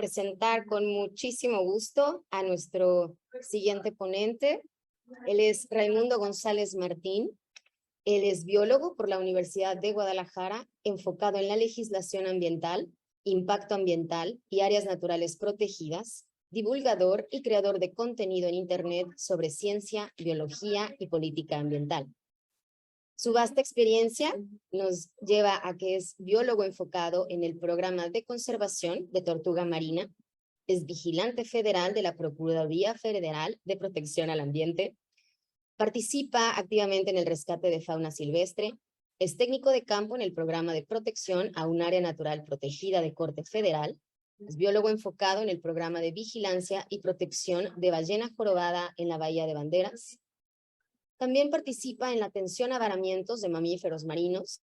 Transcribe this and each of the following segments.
presentar con muchísimo gusto a nuestro siguiente ponente. Él es Raimundo González Martín. Él es biólogo por la Universidad de Guadalajara, enfocado en la legislación ambiental, impacto ambiental y áreas naturales protegidas, divulgador y creador de contenido en Internet sobre ciencia, biología y política ambiental. Su vasta experiencia nos lleva a que es biólogo enfocado en el programa de conservación de tortuga marina, es vigilante federal de la Procuraduría Federal de Protección al Ambiente, participa activamente en el rescate de fauna silvestre, es técnico de campo en el programa de protección a un área natural protegida de corte federal, es biólogo enfocado en el programa de vigilancia y protección de ballena jorobada en la Bahía de Banderas. También participa en la atención a varamientos de mamíferos marinos,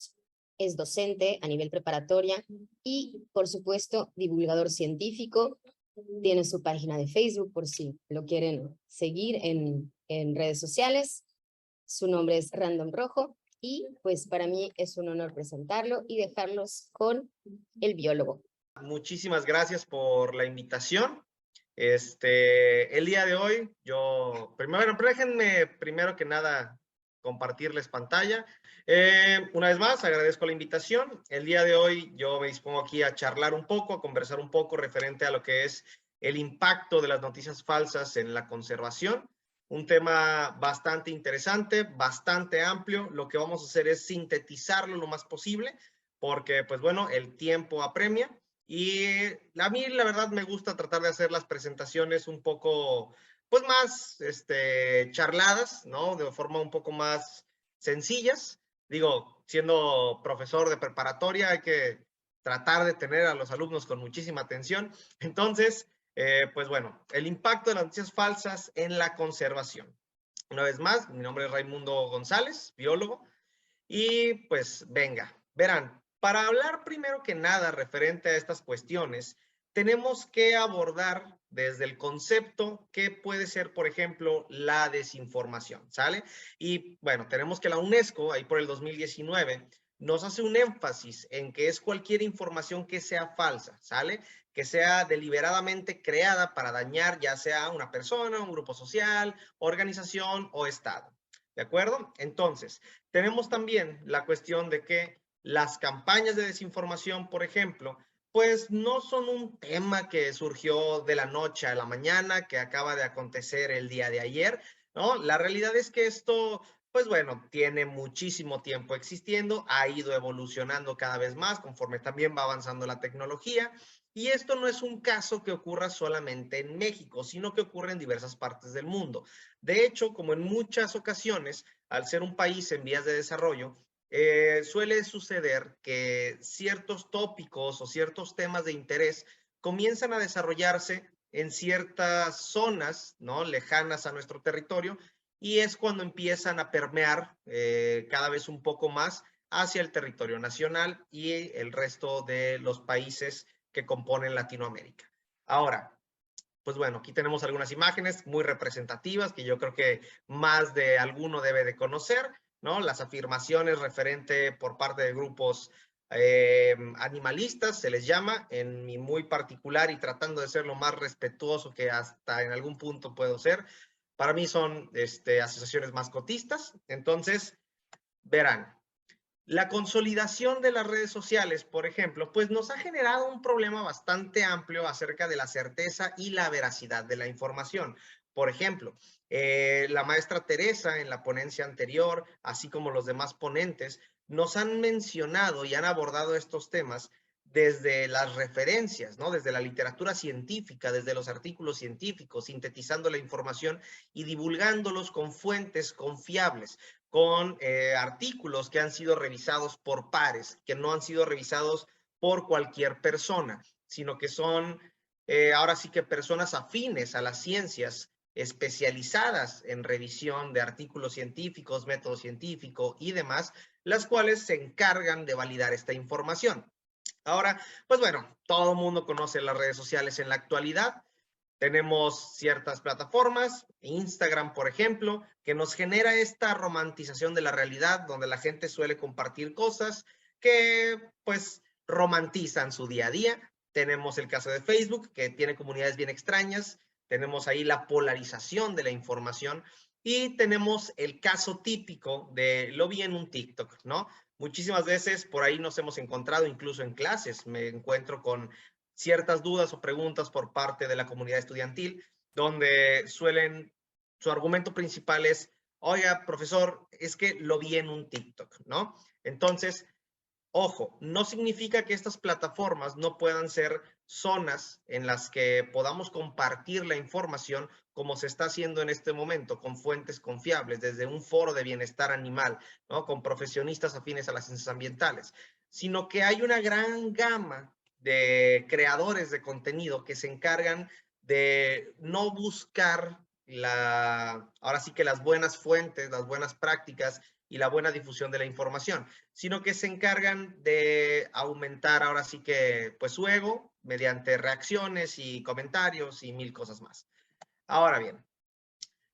es docente a nivel preparatoria y, por supuesto, divulgador científico. Tiene su página de Facebook por si lo quieren seguir en redes sociales. Su nombre es Random Rojo y pues para mí es un honor presentarlo y dejarlos con el biólogo. Muchísimas gracias por la invitación. El día de hoy, pero déjenme primero que nada compartirles pantalla. Una vez más, agradezco la invitación. El día de hoy yo me dispongo aquí a charlar un poco, a conversar un poco referente a lo que es el impacto de las noticias falsas en la conservación. Un tema bastante interesante, bastante amplio. Lo que vamos a hacer es sintetizarlo lo más posible, porque, pues bueno, el tiempo apremia. Y a mí, la verdad, me gusta tratar de hacer las presentaciones un poco, pues más charladas, ¿no? De forma un poco más sencillas. Digo, siendo profesor de preparatoria, hay que tratar de tener a los alumnos con muchísima atención. Entonces, pues bueno, el impacto de las noticias falsas en la conservación. Una vez más, mi nombre es Raimundo González, biólogo. Y pues venga, verán, para hablar primero que nada referente a estas cuestiones, tenemos que abordar desde el concepto que puede ser, por ejemplo, la desinformación, ¿sale? Y bueno, tenemos que la UNESCO, ahí por el 2019, nos hace un énfasis en que es cualquier información que sea falsa, ¿sale? Que sea deliberadamente creada para dañar ya sea a una persona, un grupo social, organización o Estado. ¿De acuerdo? Entonces, tenemos también la cuestión de que las campañas de desinformación, por ejemplo, pues no son un tema que surgió de la noche a la mañana, que acaba de acontecer el día de ayer, ¿no? La realidad es que esto, pues bueno, tiene muchísimo tiempo existiendo, ha ido evolucionando cada vez más conforme también va avanzando la tecnología. Y esto no es un caso que ocurra solamente en México, sino que ocurre en diversas partes del mundo. De hecho, como en muchas ocasiones, al ser un país en vías de desarrollo, suele suceder que ciertos tópicos o ciertos temas de interés comienzan a desarrollarse en ciertas zonas, ¿no? Lejanas a nuestro territorio, y es cuando empiezan a permear cada vez un poco más hacia el territorio nacional y el resto de los países que componen Latinoamérica. Ahora, pues bueno, aquí tenemos algunas imágenes muy representativas que yo creo que más de alguno debe de conocer, ¿no? Las afirmaciones referente por parte de grupos animalistas, se les llama, en mi muy particular y tratando de ser lo más respetuoso que hasta en algún punto puedo ser. Para mí son asociaciones mascotistas. Entonces, verán, la consolidación de las redes sociales, por ejemplo, pues nos ha generado un problema bastante amplio acerca de la certeza y la veracidad de la información. Por ejemplo, la maestra Teresa en la ponencia anterior, así como los demás ponentes, nos han mencionado y han abordado estos temas desde las referencias, ¿no? Desde la literatura científica, desde los artículos científicos, sintetizando la información y divulgándolos con fuentes confiables, con artículos que han sido revisados por pares, que no han sido revisados por cualquier persona, sino que son ahora sí que personas afines a las ciencias, especializadas en revisión de artículos científicos, método científico y demás, las cuales se encargan de validar esta información. Ahora, pues bueno, todo el mundo conoce las redes sociales en la actualidad. Tenemos ciertas plataformas, Instagram, por ejemplo, que nos genera esta romantización de la realidad, donde la gente suele compartir cosas que, pues, romantizan su día a día. Tenemos el caso de Facebook, que tiene comunidades bien extrañas. Tenemos ahí la polarización de la información. Y tenemos el caso típico de lo vi en un TikTok, ¿no? Muchísimas veces por ahí nos hemos encontrado, incluso en clases, me encuentro con ciertas dudas o preguntas por parte de la comunidad estudiantil, donde su argumento principal es, oiga, profesor, es que lo vi en un TikTok, ¿no? Entonces, ojo, no significa que estas plataformas no puedan ser zonas en las que podamos compartir la información como se está haciendo en este momento, con fuentes confiables, desde un foro de bienestar animal, ¿no? Con profesionistas afines a las ciencias ambientales, sino que hay una gran gama de creadores de contenido que se encargan de no buscar ahora sí que las buenas fuentes, las buenas prácticas y la buena difusión de la información, sino que se encargan de aumentar ahora sí que pues su ego mediante reacciones y comentarios y mil cosas más. Ahora bien,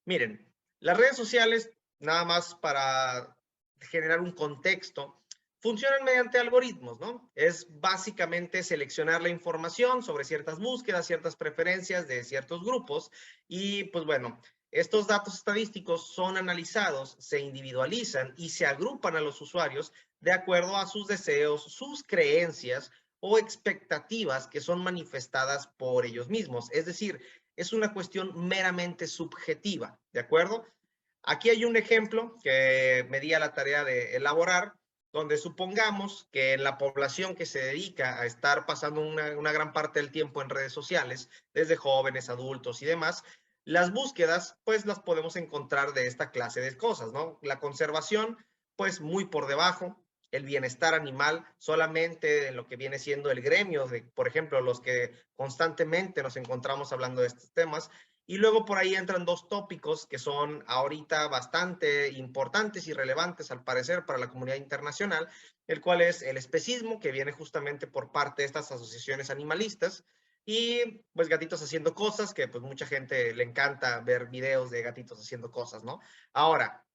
miren, las redes sociales, nada más para generar un contexto, funcionan mediante algoritmos, ¿no? Es básicamente seleccionar la información sobre ciertas búsquedas, ciertas preferencias de ciertos grupos y pues bueno, estos datos estadísticos son analizados, se individualizan y se agrupan a los usuarios de acuerdo a sus deseos, sus creencias o expectativas que son manifestadas por ellos mismos. Es decir, es una cuestión meramente subjetiva, ¿de acuerdo? Aquí hay un ejemplo que me di a la tarea de elaborar, donde supongamos que en la población que se dedica a estar pasando una gran parte del tiempo en redes sociales, desde jóvenes, adultos y demás, las búsquedas, pues las podemos encontrar de esta clase de cosas, ¿no? La conservación, pues muy por debajo, el bienestar animal, solamente en lo que viene siendo el gremio, de, por ejemplo, los que constantemente nos encontramos hablando de estos temas, y luego por ahí entran dos tópicos que son ahorita bastante importantes y relevantes al parecer para la comunidad internacional, el cual es el especismo, que viene justamente por parte de estas asociaciones animalistas, y pues gatitos haciendo cosas, que pues mucha gente le encanta ver videos de gatitos haciendo cosas, ¿no? Ahora,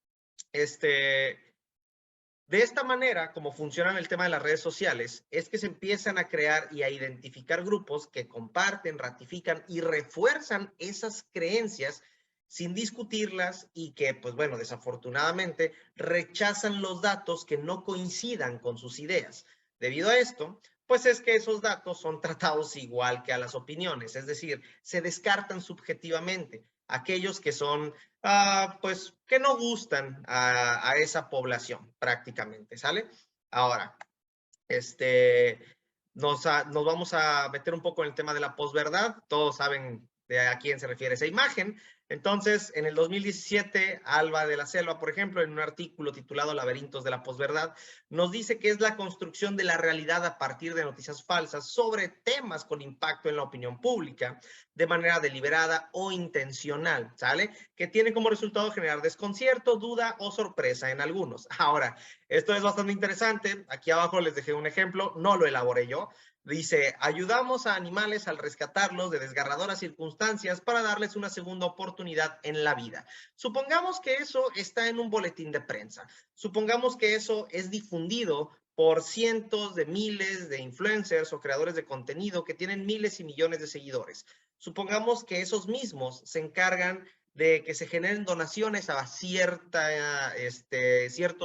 de esta manera, como funciona el tema de las redes sociales, es que se empiezan a crear y a identificar grupos que comparten, ratifican y refuerzan esas creencias sin discutirlas y que, pues bueno, desafortunadamente rechazan los datos que no coincidan con sus ideas. Debido a esto, pues es que esos datos son tratados igual que a las opiniones, es decir, se descartan subjetivamente aquellos que son pues que no gustan a esa población prácticamente, ¿sale? Ahora, nos vamos a meter un poco en el tema de la posverdad. Todos saben de a quién se refiere esa imagen. Entonces, en el 2017, Alba de la Selva, por ejemplo, en un artículo titulado Laberintos de la posverdad, nos dice que es la construcción de la realidad a partir de noticias falsas sobre temas con impacto en la opinión pública, de manera deliberada o intencional, ¿sale? Que tiene como resultado generar desconcierto, duda o sorpresa en algunos. Ahora, esto es bastante interesante. Aquí abajo les dejé un ejemplo, no lo elaboré yo. Dice, ayudamos a animales al rescatarlos de desgarradoras circunstancias para darles una segunda oportunidad en la vida. Supongamos que eso está en un boletín de prensa. Supongamos que eso es difundido por cientos de miles de influencers o creadores de contenido que tienen miles y millones de seguidores. Supongamos que esos mismos se encargan de que se generen donaciones a cierto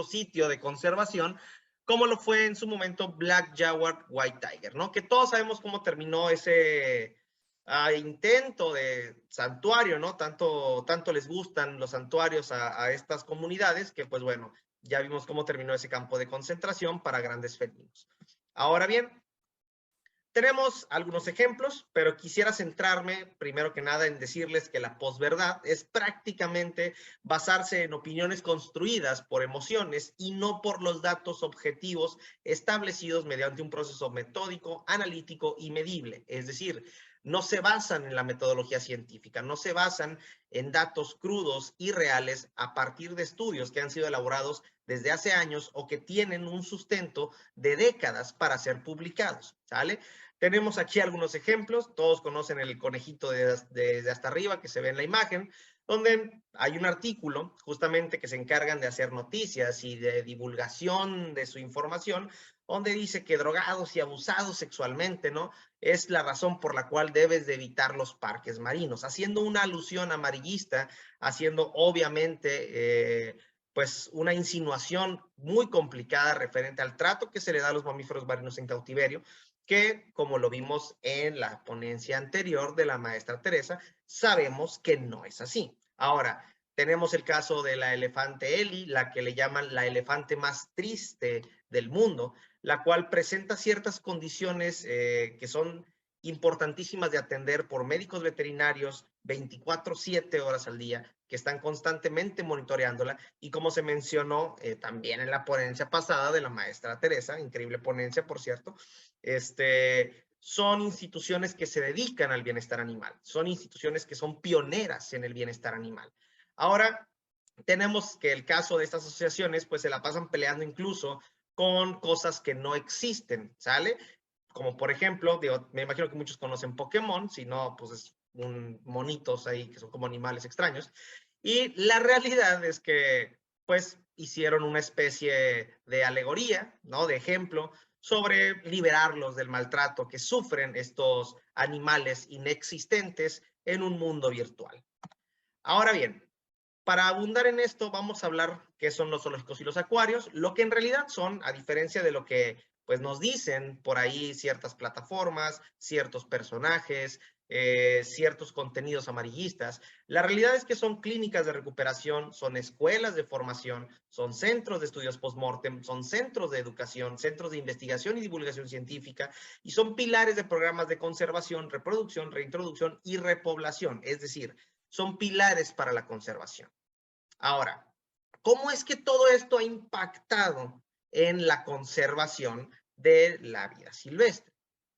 sitio de conservación, como lo fue en su momento Black Jaguar White Tiger, ¿no? Que todos sabemos cómo terminó ese intento de santuario, ¿no? Tanto les gustan los santuarios a estas comunidades que, pues bueno, ya vimos cómo terminó ese campo de concentración para grandes felinos. Ahora bien, tenemos algunos ejemplos, pero quisiera centrarme primero que nada en decirles que la posverdad es prácticamente basarse en opiniones construidas por emociones y no por los datos objetivos establecidos mediante un proceso metódico, analítico y medible. Es decir, no se basan en la metodología científica, no se basan en datos crudos y reales a partir de estudios que han sido elaborados desde hace años o que tienen un sustento de décadas para ser publicados, ¿sale? Tenemos aquí algunos ejemplos. Todos conocen el conejito desde hasta arriba que se ve en la imagen, donde hay un artículo justamente que se encargan de hacer noticias y de divulgación de su información, donde dice que drogados y abusados sexualmente, ¿no? Es la razón por la cual debes de evitar los parques marinos, haciendo una alusión amarillista, haciendo obviamente pues una insinuación muy complicada referente al trato que se le da a los mamíferos marinos en cautiverio, que como lo vimos en la ponencia anterior de la maestra Teresa, sabemos que no es así. Ahora, tenemos el caso de la elefante Eli, la que le llaman la elefante más triste del mundo, la cual presenta ciertas condiciones que son importantísimas de atender por médicos veterinarios 24/7 horas al día, que están constantemente monitoreándola, y como se mencionó también en la ponencia pasada de la maestra Teresa, increíble ponencia, por cierto, son instituciones que se dedican al bienestar animal, son instituciones que son pioneras en el bienestar animal. Ahora, tenemos que el caso de estas asociaciones, pues se la pasan peleando incluso con cosas que no existen, ¿sale? Como por ejemplo, digo, me imagino que muchos conocen Pokémon, si no, pues es un monitos ahí que son como animales extraños. Y la realidad es que, pues, hicieron una especie de alegoría, ¿no? De ejemplo, sobre liberarlos del maltrato que sufren estos animales inexistentes en un mundo virtual. Ahora bien, para abundar en esto, vamos a hablar qué son los zoológicos y los acuarios, lo que en realidad son, a diferencia de lo que pues, nos dicen por ahí ciertas plataformas, ciertos personajes, ciertos contenidos amarillistas. La realidad es que son clínicas de recuperación, son escuelas de formación, son centros de estudios post-mortem, son centros de educación, centros de investigación y divulgación científica, y son pilares de programas de conservación, reproducción, reintroducción y repoblación, es decir, son pilares para la conservación. Ahora, ¿cómo es que todo esto ha impactado en la conservación de la vida silvestre?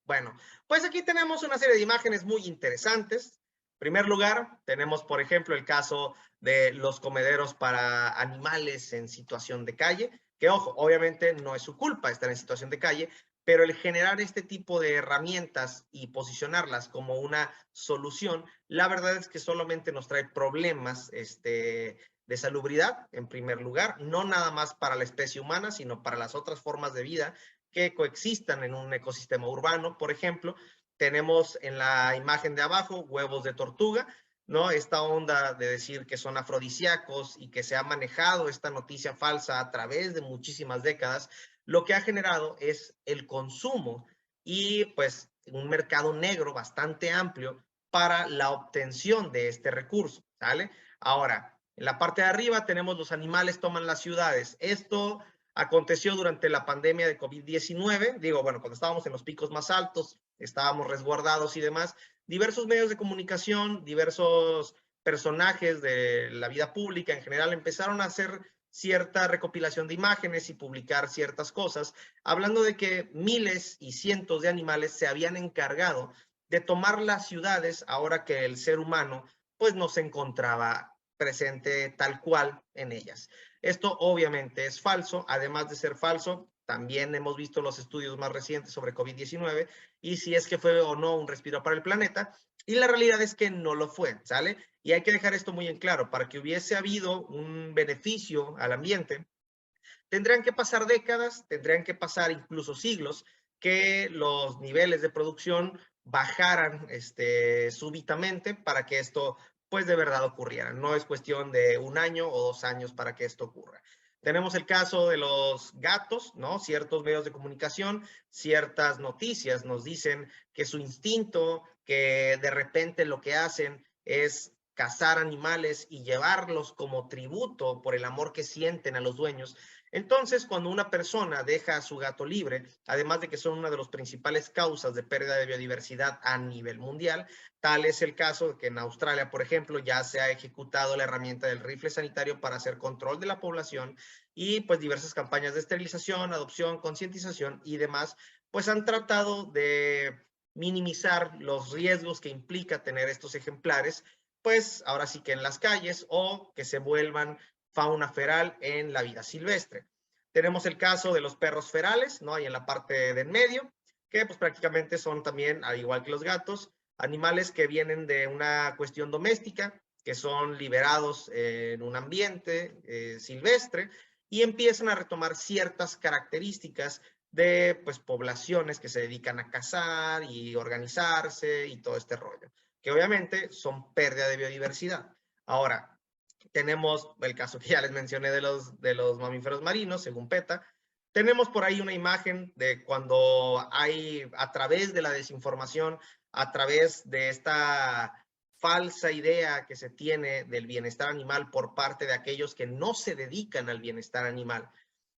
Bueno, pues aquí tenemos una serie de imágenes muy interesantes. En primer lugar, tenemos, por ejemplo, el caso de los comederos para animales en situación de calle, que, ojo, obviamente no es su culpa estar en situación de calle, pero el generar este tipo de herramientas y posicionarlas como una solución, la verdad es que solamente nos trae problemas de salubridad, en primer lugar, no nada más para la especie humana, sino para las otras formas de vida que coexistan en un ecosistema urbano. Por ejemplo, tenemos en la imagen de abajo huevos de tortuga, ¿no? Esta onda de decir que son afrodisíacos y que se ha manejado esta noticia falsa a través de muchísimas décadas, lo que ha generado es el consumo y pues un mercado negro bastante amplio para la obtención de este recurso, ¿sale? Ahora, en la parte de arriba tenemos los animales toman las ciudades. Esto aconteció durante la pandemia de COVID-19, digo, bueno, cuando estábamos en los picos más altos, estábamos resguardados y demás, diversos medios de comunicación, diversos personajes de la vida pública en general empezaron a hacer cierta recopilación de imágenes y publicar ciertas cosas, hablando de que miles y cientos de animales se habían encargado de tomar las ciudades ahora que el ser humano pues no se encontraba presente tal cual en ellas. Esto obviamente es falso, además de ser falso, también hemos visto los estudios más recientes sobre COVID-19 y si es que fue o no un respiro para el planeta, y la realidad es que no lo fue, ¿sale? Y hay que dejar esto muy en claro, para que hubiese habido un beneficio al ambiente, tendrían que pasar décadas, tendrían que pasar incluso siglos, que los niveles de producción bajaran súbitamente para que esto pues de verdad ocurriera. No es cuestión de 1 año o 2 años para que esto ocurra. Tenemos el caso de los gatos, ¿no? Ciertos medios de comunicación, ciertas noticias nos dicen que su instinto, que de repente lo que hacen es cazar animales y llevarlos como tributo por el amor que sienten a los dueños. Entonces, cuando una persona deja a su gato libre, además de que son una de las principales causas de pérdida de biodiversidad a nivel mundial, tal es el caso de que en Australia, por ejemplo, ya se ha ejecutado la herramienta del rifle sanitario para hacer control de la población y pues diversas campañas de esterilización, adopción, concientización y demás, pues han tratado de minimizar los riesgos que implica tener estos ejemplares, pues ahora sí que en las calles o que se vuelvan fauna feral en la vida silvestre. Tenemos el caso de los perros ferales, ¿no? Ahí en la parte de en medio, que pues prácticamente son también, al igual que los gatos, animales que vienen de una cuestión doméstica, que son liberados en un ambiente silvestre y empiezan a retomar ciertas características de pues, poblaciones que se dedican a cazar y organizarse y todo este rollo, que obviamente son pérdida de biodiversidad. Ahora, tenemos el caso que ya les mencioné de los mamíferos marinos, según PETA. Tenemos por ahí una imagen de cuando hay, a través de la desinformación, a través de esta falsa idea que se tiene del bienestar animal por parte de aquellos que no se dedican al bienestar animal.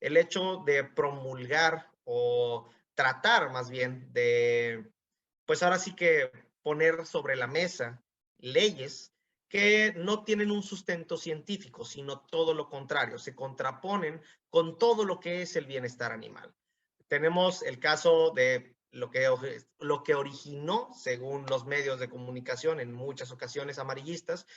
El hecho de promulgar o tratar más bien de, pues ahora sí que poner sobre la mesa leyes que no tienen un sustento científico, sino todo lo contrario, se contraponen con todo lo que es el bienestar animal. Tenemos el caso de lo que originó, según los medios de comunicación en muchas ocasiones amarillistas,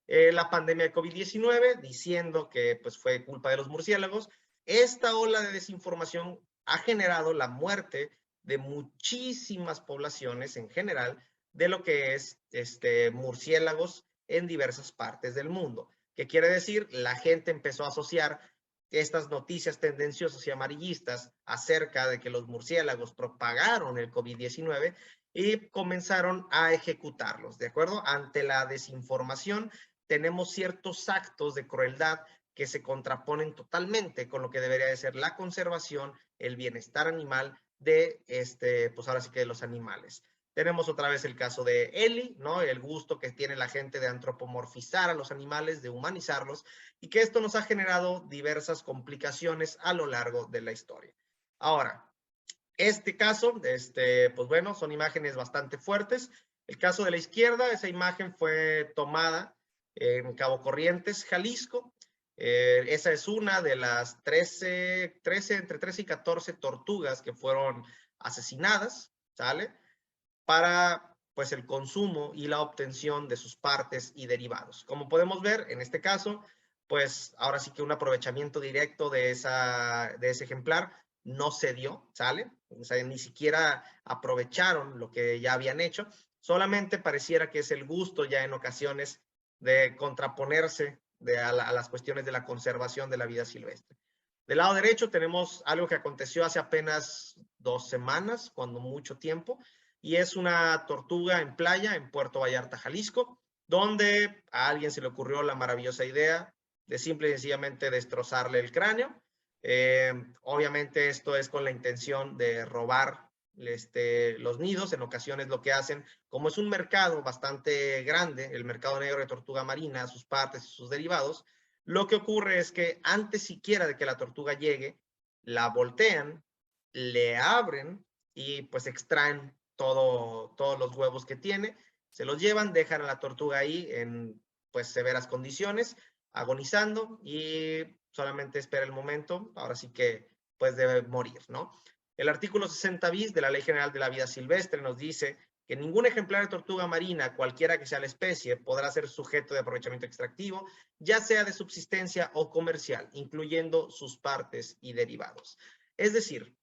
la pandemia de COVID-19, diciendo que pues, fue culpa de los murciélagos. Esta ola de desinformación ha generado la muerte de muchísimas poblaciones en general de lo que es murciélagos en diversas partes del mundo. ¿Qué quiere decir? La gente empezó a asociar estas noticias tendenciosas y amarillistas acerca de que los murciélagos propagaron el COVID-19 y comenzaron a ejecutarlos, ¿de acuerdo? Ante la desinformación, tenemos ciertos actos de crueldad que se contraponen totalmente con lo que debería de ser la conservación, el bienestar animal de, pues ahora sí que de los animales. Tenemos otra vez el caso de Eli, ¿no? El gusto que tiene la gente de antropomorfizar a los animales, de humanizarlos, y que esto nos ha generado diversas complicaciones a lo largo de la historia. Ahora, este caso, pues bueno, son imágenes bastante fuertes. El caso de la izquierda, esa imagen fue tomada en Cabo Corrientes, Jalisco. Esa es una de las entre 13 y 14 tortugas que fueron asesinadas, ¿sale? Para pues el consumo y la obtención de sus partes y derivados. Como podemos ver, en este caso, pues ahora sí que un aprovechamiento directo de ese ejemplar no se dio, ¿sale? O sea, ni siquiera aprovecharon lo que ya habían hecho, solamente pareciera que es el gusto ya en ocasiones de contraponerse a las cuestiones de la conservación de la vida silvestre. Del lado derecho tenemos algo que aconteció hace apenas 2 semanas, cuando mucho tiempo, y es una tortuga en playa en Puerto Vallarta, Jalisco, donde a alguien se le ocurrió la maravillosa idea de simple y sencillamente destrozarle el cráneo. Obviamente esto es con la intención de robar los nidos. En ocasiones lo que hacen, como es un mercado bastante grande, el mercado negro de tortuga marina, sus partes y sus derivados, lo que ocurre es que antes siquiera de que la tortuga llegue, la voltean, le abren y pues extraen todos los huevos que tiene, se los llevan, dejan a la tortuga ahí en pues severas condiciones, agonizando y solamente espera el momento, ahora sí que pues debe morir, ¿no? El artículo 60 bis de la Ley General de la Vida Silvestre nos dice que ningún ejemplar de tortuga marina, cualquiera que sea la especie, podrá ser sujeto de aprovechamiento extractivo, ya sea de subsistencia o comercial, incluyendo sus partes y derivados. Es decir,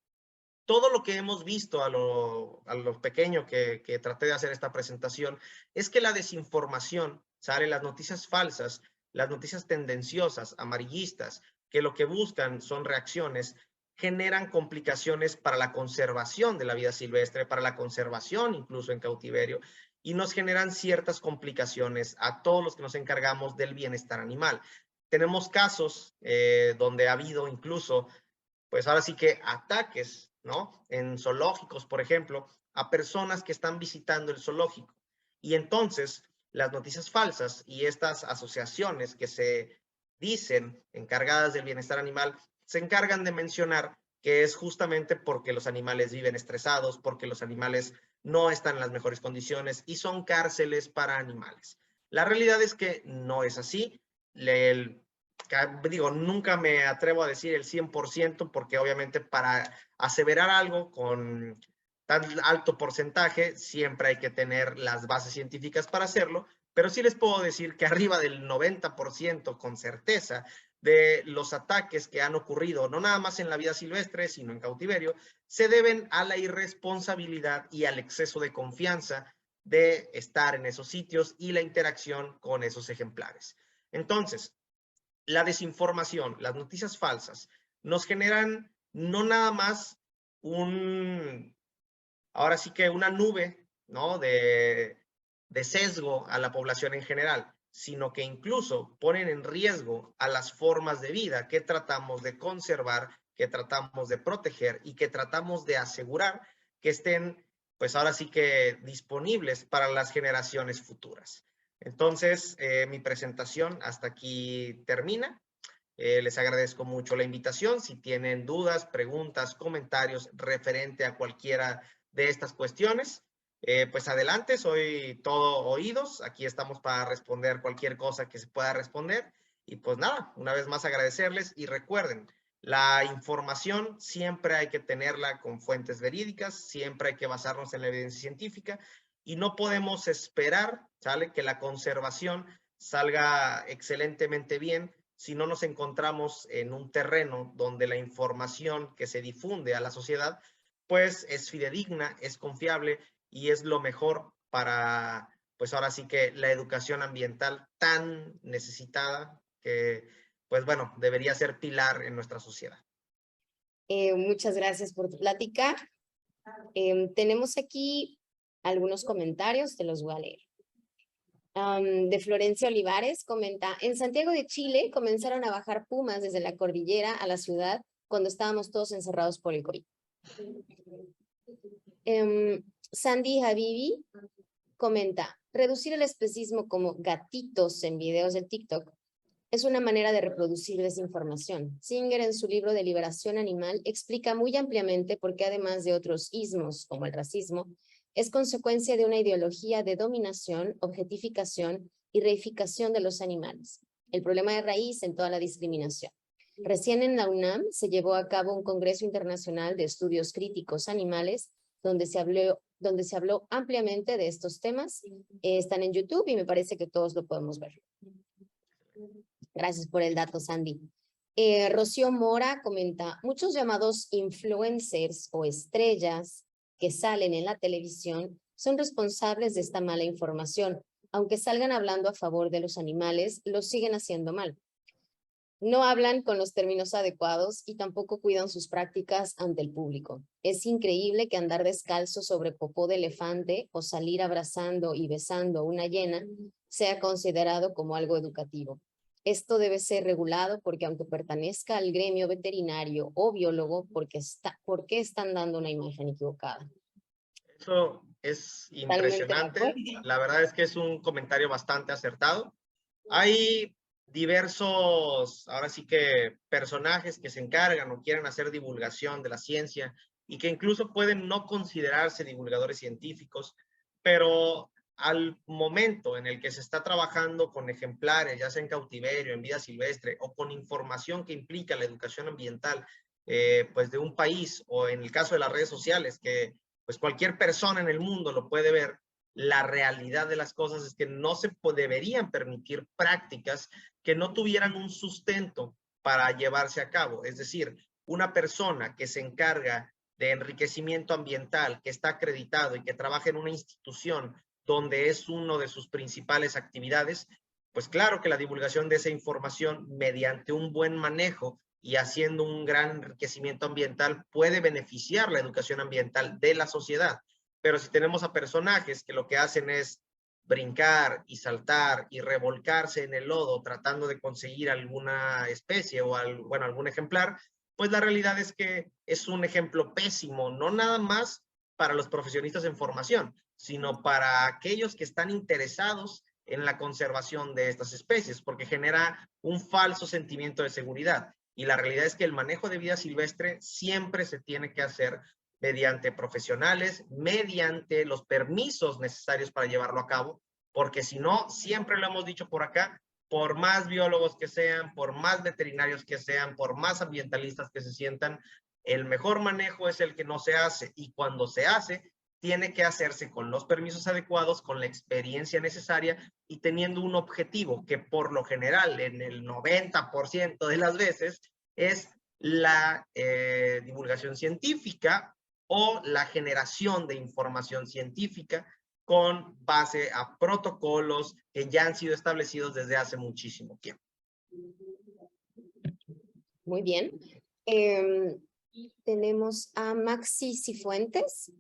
todo lo que hemos visto a lo pequeño que traté de hacer esta presentación es que la desinformación, ¿sale? Las noticias falsas, las noticias tendenciosas, amarillistas, que lo que buscan son reacciones, generan complicaciones para la conservación de la vida silvestre, para la conservación incluso en cautiverio, y nos generan ciertas complicaciones a todos los que nos encargamos del bienestar animal. Tenemos casos donde ha habido incluso, pues ahora sí que ataques, ¿no? En zoológicos, por ejemplo, a personas que están visitando el zoológico. Y entonces, las noticias falsas y estas asociaciones que se dicen encargadas del bienestar animal, se encargan de mencionar que es justamente porque los animales viven estresados, porque los animales no están en las mejores condiciones y son cárceles para animales. La realidad es que no es así. Digo, nunca me atrevo a decir el 100% porque obviamente para aseverar algo con tan alto porcentaje siempre hay que tener las bases científicas para hacerlo, pero sí les puedo decir que arriba del 90% con certeza de los ataques que han ocurrido, no nada más en la vida silvestre, sino en cautiverio, se deben a la irresponsabilidad y al exceso de confianza de estar en esos sitios y la interacción con esos ejemplares. Entonces, la desinformación, las noticias falsas, nos generan no nada más ahora sí que una nube, ¿no? de sesgo a la población en general, sino que incluso ponen en riesgo a las formas de vida que tratamos de conservar, que tratamos de proteger y que tratamos de asegurar que estén, pues ahora sí que disponibles para las generaciones futuras. Entonces, mi presentación hasta aquí termina. Les agradezco mucho la invitación. Si tienen dudas, preguntas, comentarios referente a cualquiera de estas cuestiones, pues adelante, soy todo oídos. Aquí estamos para responder cualquier cosa que se pueda responder. Y pues nada, una vez más agradecerles y recuerden, la información siempre hay que tenerla con fuentes verídicas, siempre hay que basarnos en la evidencia científica y no podemos esperar, ¿sale?, que la conservación salga excelentemente bien si no nos encontramos en un terreno donde la información que se difunde a la sociedad, pues es fidedigna, es confiable y es lo mejor para, pues ahora sí que la educación ambiental tan necesitada que, pues bueno, debería ser pilar en nuestra sociedad. Muchas gracias por tu plática. Tenemos aquí algunos comentarios, te los voy a leer. De Florencia Olivares comenta, en Santiago de Chile comenzaron a bajar pumas desde la cordillera a la ciudad cuando estábamos todos encerrados por el COVID. Sandy Habibi comenta, reducir el especismo como gatitos en videos de TikTok es una manera de reproducir desinformación. Singer, en su libro de Liberación Animal, explica muy ampliamente por qué, además de otros ismos, como el racismo, es consecuencia de una ideología de dominación, objetificación y reificación de los animales. El problema de raíz en toda la discriminación. Recién en la UNAM se llevó a cabo un Congreso Internacional de Estudios Críticos Animales, donde se habló ampliamente de estos temas. Están en YouTube y me parece que todos lo podemos ver. Gracias por el dato, Sandy. Rocío Mora comenta, muchos llamados influencers o estrellas que salen en la televisión son responsables de esta mala información. Aunque salgan hablando a favor de los animales, lo siguen haciendo mal. No hablan con los términos adecuados y tampoco cuidan sus prácticas ante el público. Es increíble que andar descalzo sobre popó de elefante o salir abrazando y besando una hiena sea considerado como algo educativo. Esto debe ser regulado porque aunque pertenezca al gremio veterinario o biólogo, ¿por qué están dando una imagen equivocada? Eso es impresionante. La verdad es que es un comentario bastante acertado. Hay diversos, ahora sí que personajes que se encargan o quieren hacer divulgación de la ciencia y que incluso pueden no considerarse divulgadores científicos, pero al momento en el que se está trabajando con ejemplares, ya sea en cautiverio, en vida silvestre o con información que implica la educación ambiental, pues de un país, o en el caso de las redes sociales, que pues cualquier persona en el mundo lo puede ver, la realidad de las cosas es que no se deberían permitir prácticas que no tuvieran un sustento para llevarse a cabo. Es decir, una persona que se encarga de enriquecimiento ambiental, que está acreditado y que trabaja en una institución donde es uno de sus principales actividades, pues claro que la divulgación de esa información mediante un buen manejo y haciendo un gran enriquecimiento ambiental puede beneficiar la educación ambiental de la sociedad. Pero si tenemos a personajes que lo que hacen es brincar y saltar y revolcarse en el lodo tratando de conseguir alguna especie o algún ejemplar, pues la realidad es que es un ejemplo pésimo, no nada más para los profesionistas en formación, sino para aquellos que están interesados en la conservación de estas especies, porque genera un falso sentimiento de seguridad. Y la realidad es que el manejo de vida silvestre siempre se tiene que hacer mediante profesionales, mediante los permisos necesarios para llevarlo a cabo, porque si no, siempre lo hemos dicho por acá, por más biólogos que sean, por más veterinarios que sean, por más ambientalistas que se sientan, el mejor manejo es el que no se hace, y cuando se hace, tiene que hacerse con los permisos adecuados, con la experiencia necesaria y teniendo un objetivo que por lo general en el 90% de las veces es la divulgación científica o la generación de información científica con base a protocolos que ya han sido establecidos desde hace muchísimo tiempo. Muy bien. Tenemos a Maxi Cifuentes.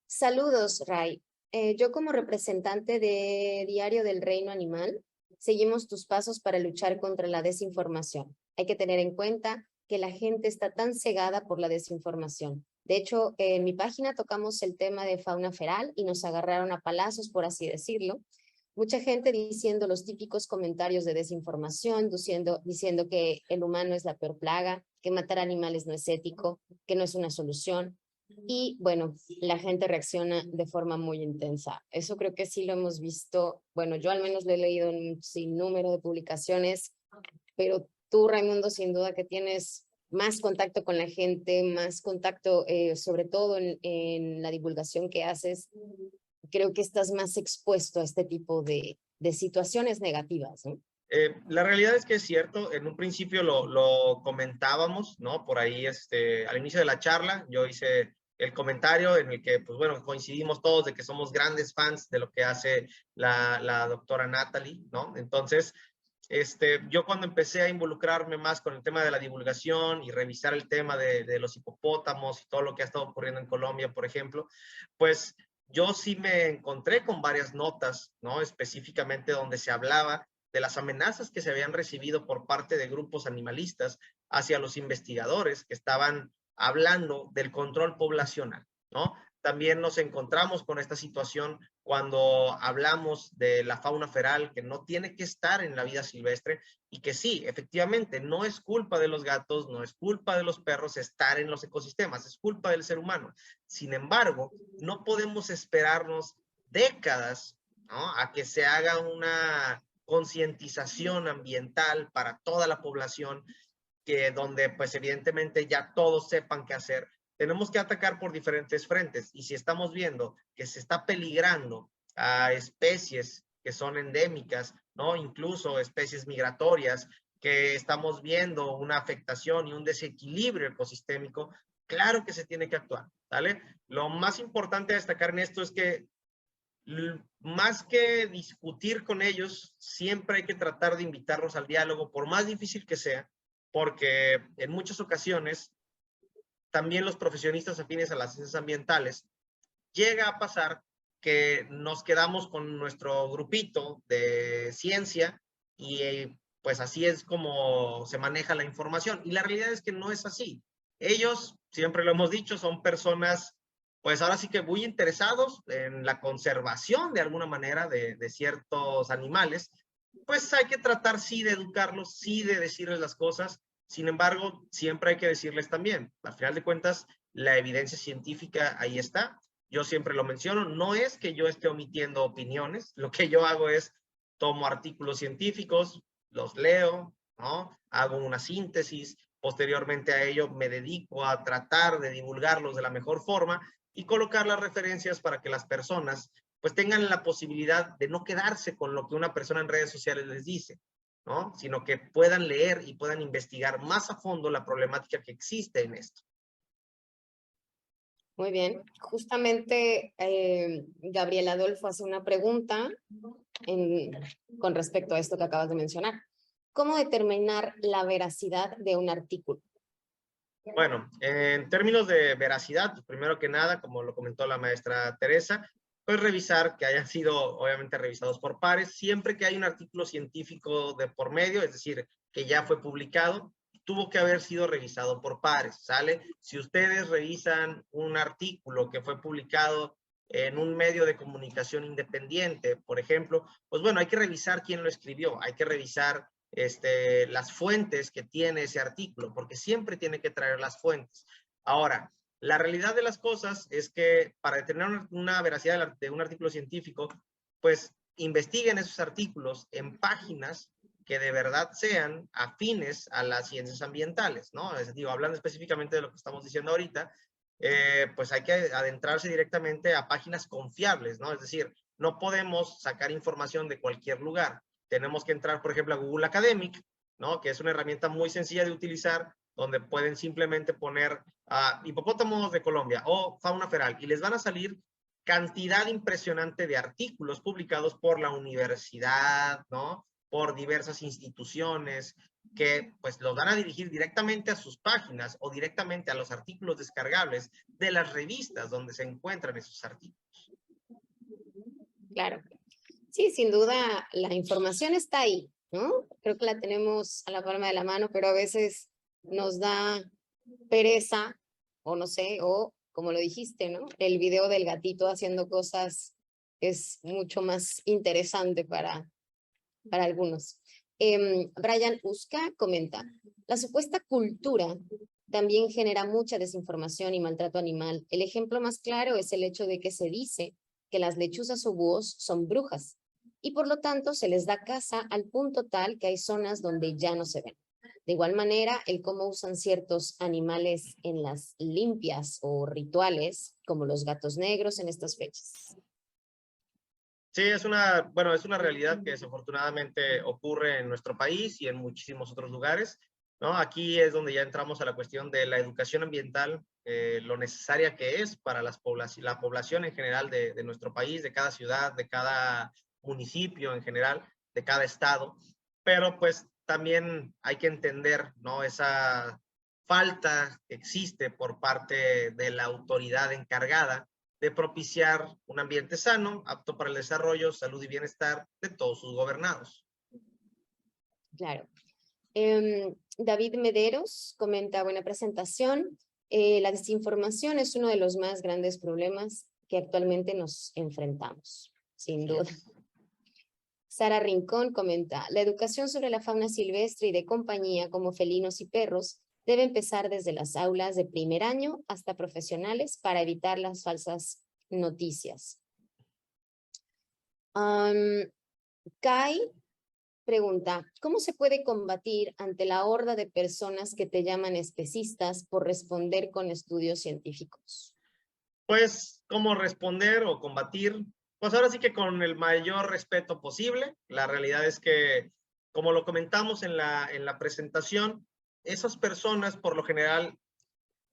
Saludos, Ray. Yo como representante de Diario del Reino Animal, seguimos tus pasos para luchar contra la desinformación. Hay que tener en cuenta que la gente está tan cegada por la desinformación. De hecho, en mi página tocamos el tema de fauna feral y nos agarraron a palazos, por así decirlo. Mucha gente diciendo los típicos comentarios de desinformación, diciendo que el humano es la peor plaga, que matar animales no es ético, que no es una solución. Y bueno, la gente reacciona de forma muy intensa. Eso creo que sí lo hemos visto. Bueno, yo al menos lo he leído en un sinnúmero de publicaciones, pero tú, Raimundo, sin duda que tienes más contacto con la gente, más contacto sobre todo en la divulgación que haces, creo que estás más expuesto a este tipo de situaciones negativas, ¿no? La realidad es que es cierto, en un principio lo comentábamos, ¿no? Por ahí, al inicio de la charla, yo hice el comentario en el que, pues bueno, coincidimos todos de que somos grandes fans de lo que hace la doctora Natalie, ¿no? Entonces, yo cuando empecé a involucrarme más con el tema de la divulgación y revisar el tema de los hipopótamos y todo lo que ha estado ocurriendo en Colombia, por ejemplo, pues yo sí me encontré con varias notas, ¿no? Específicamente donde se hablaba de las amenazas que se habían recibido por parte de grupos animalistas hacia los investigadores que estaban hablando del control poblacional, ¿no? También nos encontramos con esta situación cuando hablamos de la fauna feral que no tiene que estar en la vida silvestre y que sí, efectivamente, no es culpa de los gatos, no es culpa de los perros estar en los ecosistemas, es culpa del ser humano. Sin embargo, no podemos esperarnos décadas, ¿no? A que se haga una concientización ambiental para toda la población, que donde pues evidentemente ya todos sepan qué hacer. Tenemos que atacar por diferentes frentes y si estamos viendo que se está peligrando a especies que son endémicas, ¿no? Incluso especies migratorias, que estamos viendo una afectación y un desequilibrio ecosistémico, claro que se tiene que actuar, ¿vale? Lo más importante a destacar en esto es que más que discutir con ellos, siempre hay que tratar de invitarlos al diálogo, por más difícil que sea, porque en muchas ocasiones también los profesionistas afines a las ciencias ambientales llega a pasar que nos quedamos con nuestro grupito de ciencia y pues así es como se maneja la información. Y la realidad es que no es así. Ellos, siempre lo hemos dicho, son personas pues ahora sí que muy interesados en la conservación de alguna manera de ciertos animales. Pues hay que tratar sí de educarlos, sí de decirles las cosas. Sin embargo, siempre hay que decirles también, al final de cuentas, la evidencia científica ahí está. Yo siempre lo menciono, no es que yo esté omitiendo opiniones, lo que yo hago es tomo artículos científicos, los leo, ¿no? Hago una síntesis, posteriormente a ello me dedico a tratar de divulgarlos de la mejor forma y colocar las referencias para que las personas pues tengan la posibilidad de no quedarse con lo que una persona en redes sociales les dice, ¿no? Sino que puedan leer y puedan investigar más a fondo la problemática que existe en esto. Muy bien. Justamente Gabriel Adolfo hace una pregunta con respecto a esto que acabas de mencionar. ¿Cómo determinar la veracidad de un artículo? Bueno, en términos de veracidad, pues primero que nada, como lo comentó la maestra Teresa, pues revisar que hayan sido obviamente revisados por pares, siempre que hay un artículo científico de por medio, es decir, que ya fue publicado, tuvo que haber sido revisado por pares, ¿sale? Si ustedes revisan un artículo que fue publicado en un medio de comunicación independiente, por ejemplo, pues bueno, hay que revisar quién lo escribió, hay que revisar las fuentes que tiene ese artículo, porque siempre tiene que traer las fuentes. Ahora, la realidad de las cosas es que para determinar una veracidad de un artículo científico, pues investiguen esos artículos en páginas que de verdad sean afines a las ciencias ambientales, ¿no? Es decir, hablando específicamente de lo que estamos diciendo ahorita, pues hay que adentrarse directamente a páginas confiables, ¿no? Es decir, no podemos sacar información de cualquier lugar. Tenemos que entrar, por ejemplo, a Google Academic, ¿no? Que es una herramienta muy sencilla de utilizar, donde pueden simplemente poner hipopótamos de Colombia o fauna feral y les van a salir cantidad impresionante de artículos publicados por la universidad, ¿no? Por diversas instituciones que pues los van a dirigir directamente a sus páginas o directamente a los artículos descargables de las revistas donde se encuentran esos artículos. Claro. Sí, sin duda la información está ahí, ¿no? Creo que la tenemos a la palma de la mano, pero a veces nos da pereza o no sé, o como lo dijiste, ¿no? El video del gatito haciendo cosas es mucho más interesante para algunos. Brian Uska comenta, la supuesta cultura también genera mucha desinformación y maltrato animal. El ejemplo más claro es el hecho de que se dice que las lechuzas o búhos son brujas y por lo tanto se les da caza al punto tal que hay zonas donde ya no se ven. De igual manera, el cómo usan ciertos animales en las limpias o rituales, como los gatos negros en estas fechas. Sí, bueno, es una realidad que desafortunadamente ocurre en nuestro país y en muchísimos otros lugares, ¿no? Aquí es donde ya entramos a la cuestión de la educación ambiental, lo necesaria que es para la población en general de nuestro país, de cada ciudad, de cada municipio en general, de cada estado, pero pues también hay que entender, ¿no? Esa falta que existe por parte de la autoridad encargada de propiciar un ambiente sano, apto para el desarrollo, salud y bienestar de todos sus gobernados. Claro. David Mederos comenta, buena presentación. La desinformación es uno de los más grandes problemas que actualmente nos enfrentamos, sin duda. Sara Rincón comenta, la educación sobre la fauna silvestre y de compañía como felinos y perros debe empezar desde las aulas de primer año hasta profesionales para evitar las falsas noticias. Kai pregunta, ¿cómo se puede combatir ante la horda de personas que te llaman especistas por responder con estudios científicos? Pues, ¿cómo responder o combatir? Pues ahora sí que con el mayor respeto posible. La realidad es que, como lo comentamos en la presentación, esas personas por lo general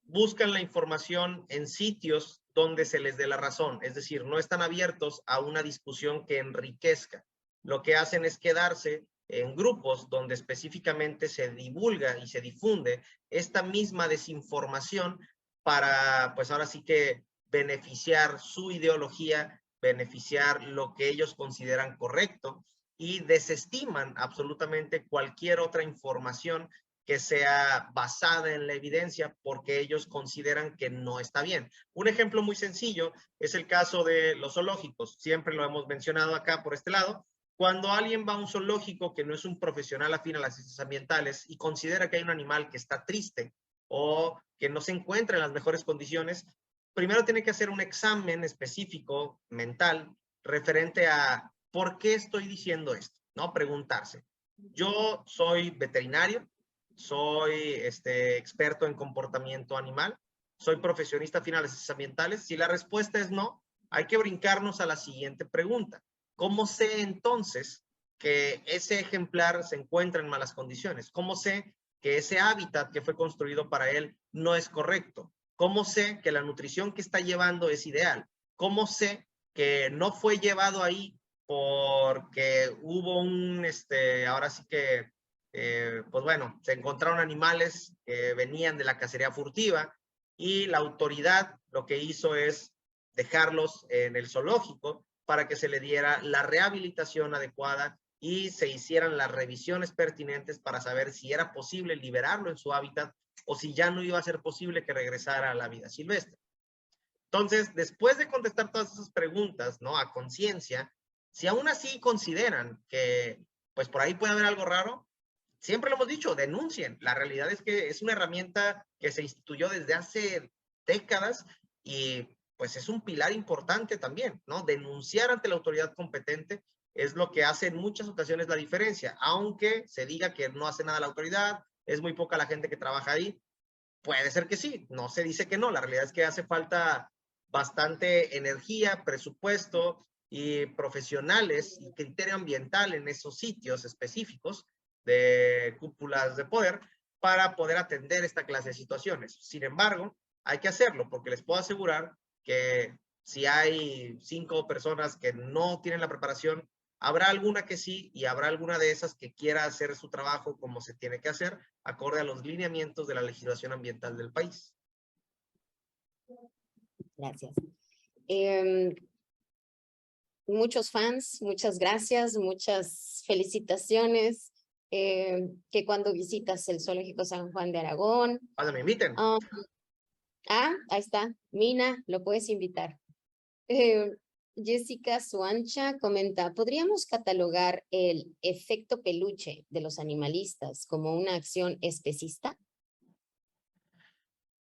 buscan la información en sitios donde se les dé la razón, es decir, no están abiertos a una discusión que enriquezca. Lo que hacen es quedarse en grupos donde específicamente se divulga y se difunde esta misma desinformación para, pues ahora sí que beneficiar su ideología, beneficiar lo que ellos consideran correcto y desestiman absolutamente cualquier otra información que sea basada en la evidencia porque ellos consideran que no está bien. Un ejemplo muy sencillo es el caso de los zoológicos. Siempre lo hemos mencionado acá por este lado. Cuando alguien va a un zoológico que no es un profesional afín a las ciencias ambientales y considera que hay un animal que está triste o que no se encuentra en las mejores condiciones, primero tiene que hacer un examen específico mental referente a por qué estoy diciendo esto, ¿no? Preguntarse. Yo soy veterinario, soy experto en comportamiento animal, soy profesionista afín a las ciencias ambientales. Si la respuesta es no, hay que brincarnos a la siguiente pregunta. ¿Cómo sé entonces que ese ejemplar se encuentra en malas condiciones? ¿Cómo sé que ese hábitat que fue construido para él no es correcto? ¿Cómo sé que la nutrición que está llevando es ideal? ¿Cómo sé que no fue llevado ahí porque hubo ahora sí que pues bueno, se encontraron animales que venían de la cacería furtiva y la autoridad lo que hizo es dejarlos en el zoológico para que se le diera la rehabilitación adecuada y se hicieran las revisiones pertinentes para saber si era posible liberarlo en su hábitat o si ya no iba a ser posible que regresara a la vida silvestre. Entonces, después de contestar todas esas preguntas, ¿no? A conciencia, si aún así consideran que pues por ahí puede haber algo raro, siempre lo hemos dicho, denuncien. La realidad es que es una herramienta que se instituyó desde hace décadas y pues es un pilar importante también, ¿no? Denunciar ante la autoridad competente es lo que hace en muchas ocasiones la diferencia, aunque se diga que no hace nada la autoridad, es muy poca la gente que trabaja ahí. puede ser que sí, no se dice que no, la realidad es que hace falta bastante energía, presupuesto y profesionales y criterio ambiental en esos sitios específicos de cúpulas de poder para poder atender esta clase de situaciones. Sin embargo, hay que hacerlo porque les puedo asegurar que si hay 5 personas que no tienen la preparación, habrá alguna que sí y habrá alguna de esas que quiera hacer su trabajo como se tiene que hacer, acorde a los lineamientos de la legislación ambiental del país. Gracias. Muchos fans, muchas gracias, muchas felicitaciones. Que cuando visitas el Zoológico San Juan de Aragón. Cuando me inviten. Ahí está, Mina, lo puedes invitar. Jessica Suancha comenta, ¿podríamos catalogar el efecto peluche de los animalistas como una acción especista?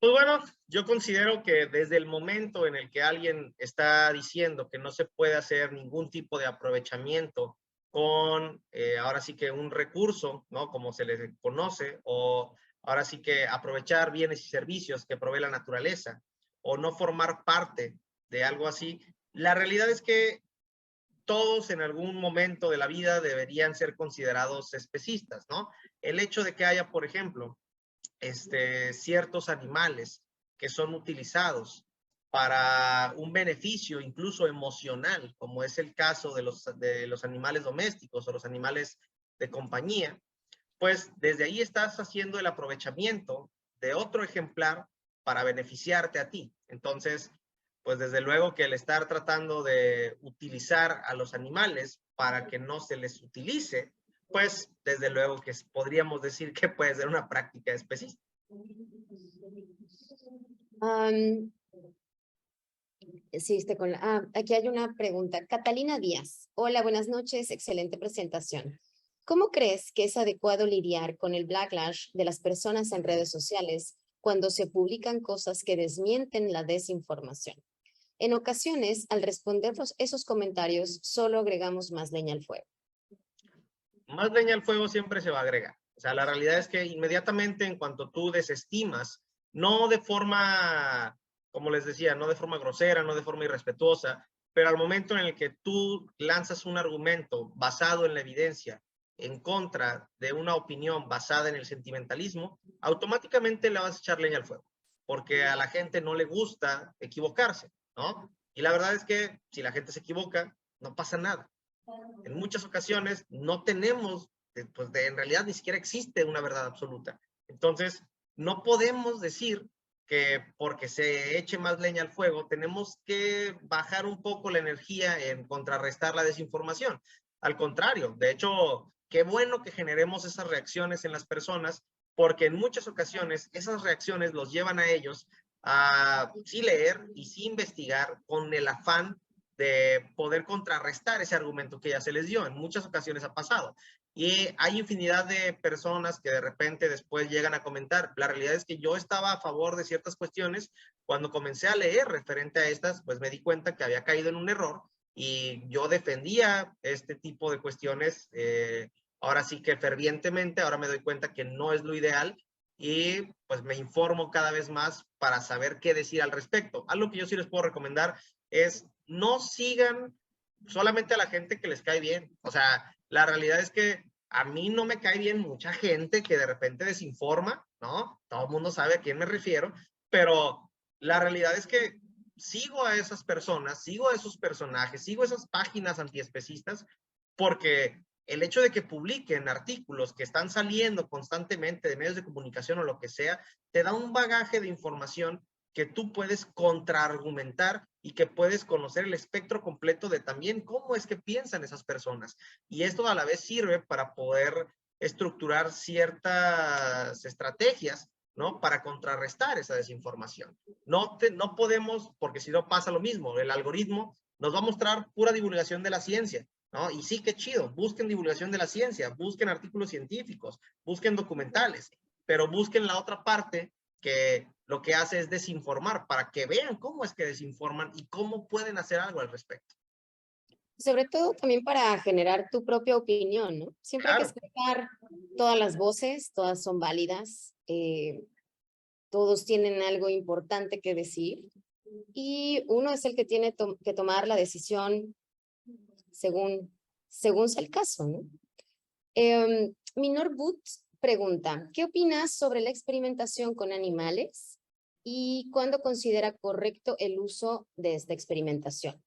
Pues bueno, yo considero que desde el momento en el que alguien está diciendo que no se puede hacer ningún tipo de aprovechamiento con, ahora sí que un recurso, ¿no? Como se le conoce, o ahora sí que aprovechar bienes y servicios que provee la naturaleza, o no formar parte de algo así, la realidad es que todos en algún momento de la vida deberían ser considerados especistas, ¿no? El hecho de que haya, por ejemplo, ciertos animales que son utilizados para un beneficio incluso emocional, como es el caso de los animales domésticos o los animales de compañía, pues desde ahí estás haciendo el aprovechamiento de otro ejemplar para beneficiarte a ti. Entonces, pues desde luego que el estar tratando de utilizar a los animales para que no se les utilice, pues desde luego que podríamos decir que puede ser una práctica específica. Sí, aquí hay una pregunta. Catalina Díaz. Hola, buenas noches. Excelente presentación. ¿Cómo crees que es adecuado lidiar con el backlash de las personas en redes sociales cuando se publican cosas que desmienten la desinformación? En ocasiones, al responder esos comentarios, solo agregamos más leña al fuego. Más leña al fuego siempre se va a agregar. O sea, la realidad es que inmediatamente en cuanto tú desestimas, no de forma, como les decía, no de forma grosera, no de forma irrespetuosa, pero al momento en el que tú lanzas un argumento basado en la evidencia en contra de una opinión basada en el sentimentalismo, automáticamente le vas a echar leña al fuego, porque a la gente no le gusta equivocarse, ¿no? Y la verdad es que si la gente se equivoca, no pasa nada. En muchas ocasiones no tenemos, pues en realidad ni siquiera existe una verdad absoluta. Entonces, no podemos decir que porque se eche más leña al fuego, tenemos que bajar un poco la energía en contrarrestar la desinformación. Al contrario, de hecho, qué bueno que generemos esas reacciones en las personas, porque en muchas ocasiones esas reacciones los llevan a ellos a sí leer y sí investigar con el afán de poder contrarrestar ese argumento que ya se les dio. En muchas ocasiones ha pasado. Y hay infinidad de personas que de repente después llegan a comentar. La realidad es que yo estaba a favor de ciertas cuestiones. Cuando comencé a leer referente a estas, pues me di cuenta que había caído en un error y yo defendía este tipo de cuestiones. Ahora sí que fervientemente, ahora me doy cuenta que no es lo ideal y pues me informo cada vez más para saber qué decir al respecto. Algo que yo sí les puedo recomendar es no sigan solamente a la gente que les cae bien. O sea, la realidad es que a mí no me cae bien mucha gente que de repente desinforma, ¿no? Todo el mundo sabe a quién me refiero, pero la realidad es que sigo a esas personas, sigo a esos personajes, sigo a esas páginas antiespecistas, porque el hecho de que publiquen artículos que están saliendo constantemente de medios de comunicación o lo que sea, te da un bagaje de información que tú puedes contraargumentar y que puedes conocer el espectro completo de también cómo es que piensan esas personas. Y esto a la vez sirve para poder estructurar ciertas estrategias, ¿no? Para contrarrestar esa desinformación. No podemos, porque si no pasa lo mismo, el algoritmo nos va a mostrar pura divulgación de la ciencia, ¿no? Y sí, qué chido, busquen divulgación de la ciencia, busquen artículos científicos, busquen documentales, pero busquen la otra parte que lo que hace es desinformar para que vean cómo es que desinforman y cómo pueden hacer algo al respecto. Sobre todo también para generar tu propia opinión, ¿no? Siempre hay que Claro. escuchar todas las voces, todas son válidas. todos tienen algo importante que decir y uno es el que tiene que tomar la decisión según sea el caso, ¿no? Minor But pregunta, ¿qué opinas sobre la experimentación con animales y cuándo considera correcto el uso de esta experimentación?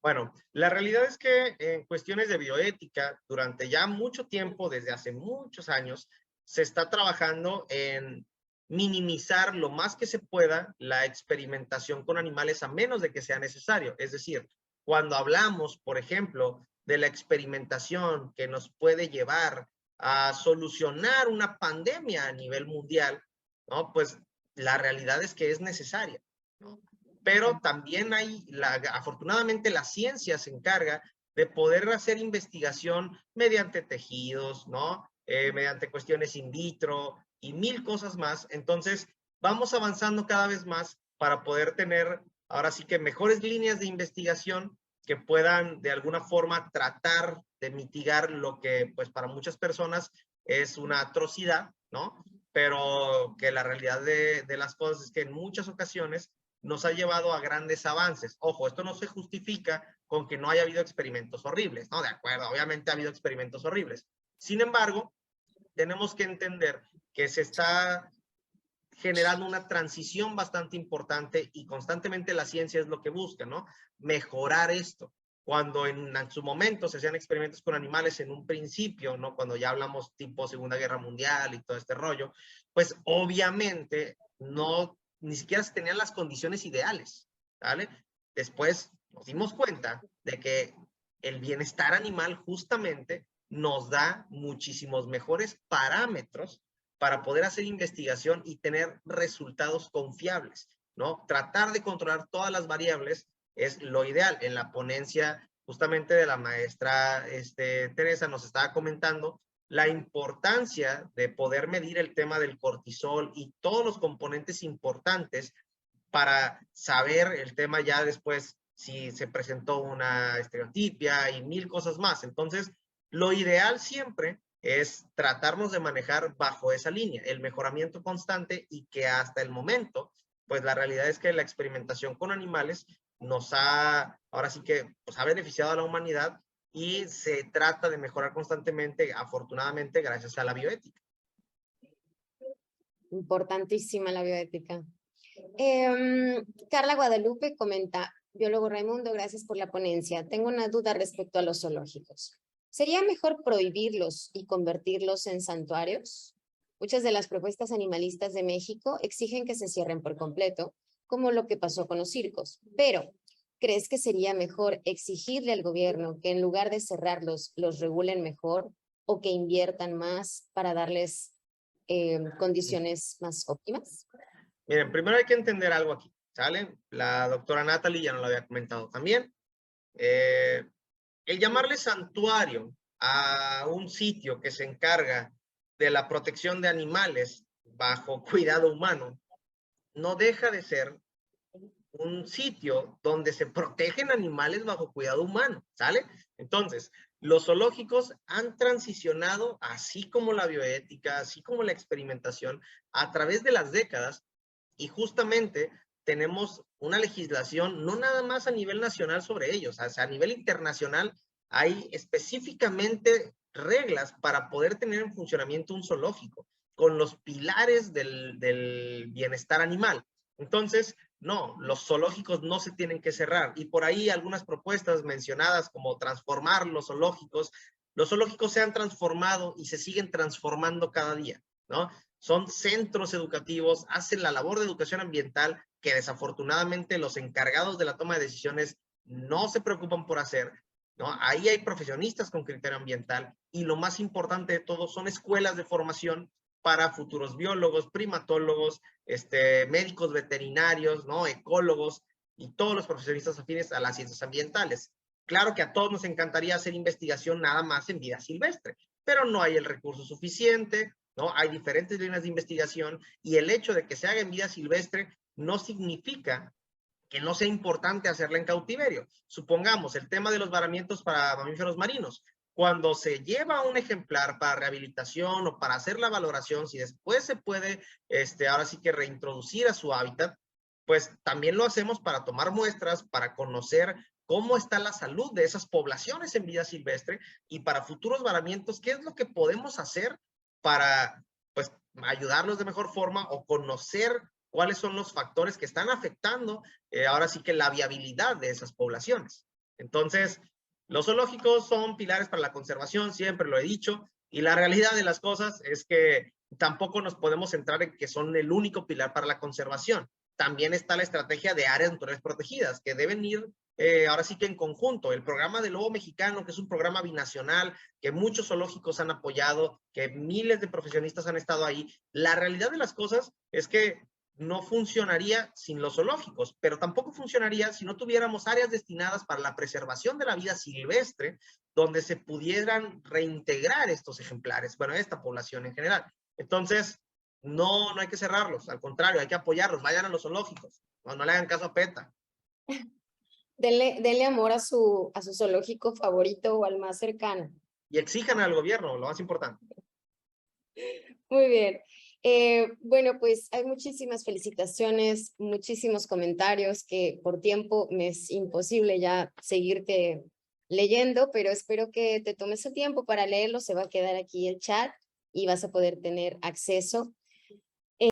Bueno, la realidad es que en cuestiones de bioética, durante ya mucho tiempo, desde hace muchos años, se está trabajando en minimizar lo más que se pueda la experimentación con animales a menos de que sea necesario. Es decir, cuando hablamos, por ejemplo, de la experimentación que nos puede llevar a solucionar una pandemia a nivel mundial, ¿no? Pues la realidad es que es necesaria, ¿no? Pero también afortunadamente la ciencia se encarga de poder hacer investigación mediante tejidos, ¿no? Mediante cuestiones in vitro y mil cosas más. Entonces, vamos avanzando cada vez más para poder tener, ahora sí que mejores líneas de investigación que puedan de alguna forma tratar de mitigar lo que, pues, para muchas personas es una atrocidad, ¿no? Pero que la realidad de las cosas es que en muchas ocasiones nos ha llevado a grandes avances. Ojo, esto no se justifica con que no haya habido experimentos horribles, ¿no? De acuerdo, obviamente ha habido experimentos horribles. Sin embargo, tenemos que entender que se está generando una transición bastante importante y constantemente la ciencia es lo que busca, ¿no? Mejorar esto. Cuando en su momento se hacían experimentos con animales en un principio, ¿no? Cuando ya hablamos tipo Segunda Guerra Mundial y todo este rollo, pues obviamente no, ni siquiera se tenían las condiciones ideales, ¿vale? Después nos dimos cuenta de que el bienestar animal justamente nos da muchísimos mejores parámetros para poder hacer investigación y tener resultados confiables, ¿no? Tratar de controlar todas las variables es lo ideal. En la ponencia justamente de la maestra Teresa nos estaba comentando la importancia de poder medir el tema del cortisol y todos los componentes importantes para saber el tema ya después si se presentó una estereotipia y mil cosas más. Entonces, lo ideal siempre es tratarnos de manejar bajo esa línea, el mejoramiento constante y que hasta el momento, pues la realidad es que la experimentación con animales nos ha, ahora sí que, pues ha beneficiado a la humanidad y se trata de mejorar constantemente, afortunadamente, gracias a la bioética. Importantísima la bioética. Carla Guadalupe comenta, biólogo Raimundo, gracias por la ponencia. Tengo una duda respecto a los zoológicos. ¿Sería mejor prohibirlos y convertirlos en santuarios? Muchas de las propuestas animalistas de México exigen que se cierren por completo, como lo que pasó con los circos. Pero, ¿crees que sería mejor exigirle al gobierno que en lugar de cerrarlos, los regulen mejor o que inviertan más para darles condiciones más óptimas? Miren, primero hay que entender algo aquí, ¿sale? La doctora Natalie ya nos lo había comentado también. El llamarle santuario a un sitio que se encarga de la protección de animales bajo cuidado humano no deja de ser un sitio donde se protegen animales bajo cuidado humano, ¿sale? Entonces, los zoológicos han transicionado, así como la bioética, así como la experimentación, a través de las décadas y justamente tenemos una legislación no nada más a nivel nacional sobre ellos, o sea, a nivel internacional hay específicamente reglas para poder tener en funcionamiento un zoológico con los pilares del bienestar animal. Entonces, no, los zoológicos no se tienen que cerrar y por ahí algunas propuestas mencionadas como transformar los zoológicos se han transformado y se siguen transformando cada día, ¿no? Son centros educativos, hacen la labor de educación ambiental que desafortunadamente los encargados de la toma de decisiones no se preocupan por hacer, ¿no? Ahí hay profesionistas con criterio ambiental y lo más importante de todo son escuelas de formación para futuros biólogos, primatólogos, médicos veterinarios, ¿no? Ecólogos y todos los profesionistas afines a las ciencias ambientales. Claro que a todos nos encantaría hacer investigación nada más en vida silvestre, pero no hay el recurso suficiente, ¿no? Hay diferentes líneas de investigación y el hecho de que se haga en vida silvestre no significa que no sea importante hacerla en cautiverio. Supongamos el tema de los varamientos para mamíferos marinos. cuando se lleva un ejemplar para rehabilitación o para hacer la valoración, si después se puede, ahora sí que reintroducir a su hábitat, pues también lo hacemos para tomar muestras, para conocer cómo está la salud de esas poblaciones en vida silvestre y para futuros varamientos, qué es lo que podemos hacer para, pues, ayudarlos de mejor forma o conocer cuáles son los factores que están afectando ahora sí que la viabilidad de esas poblaciones. Entonces, los zoológicos son pilares para la conservación, siempre lo he dicho, y la realidad de las cosas es que tampoco nos podemos centrar en que son el único pilar para la conservación. También está la estrategia de áreas naturales protegidas, que deben ir ahora sí que en conjunto. El programa de lobo mexicano, que es un programa binacional, que muchos zoológicos han apoyado, que miles de profesionistas han estado ahí. La realidad de las cosas es que no funcionaría sin los zoológicos, pero tampoco funcionaría si no tuviéramos áreas destinadas para la preservación de la vida silvestre, donde se pudieran reintegrar estos ejemplares, bueno, esta población en general. Entonces, no hay que cerrarlos, al contrario, hay que apoyarlos, vayan a los zoológicos, no le hagan caso a PETA. Denle amor a su zoológico favorito o al más cercano. Y exijan al gobierno, lo más importante. Muy bien. Bueno, pues hay muchísimas felicitaciones, muchísimos comentarios que por tiempo me es imposible ya seguirte leyendo, pero espero que te tomes el tiempo para leerlo. Se va a quedar aquí el chat y vas a poder tener acceso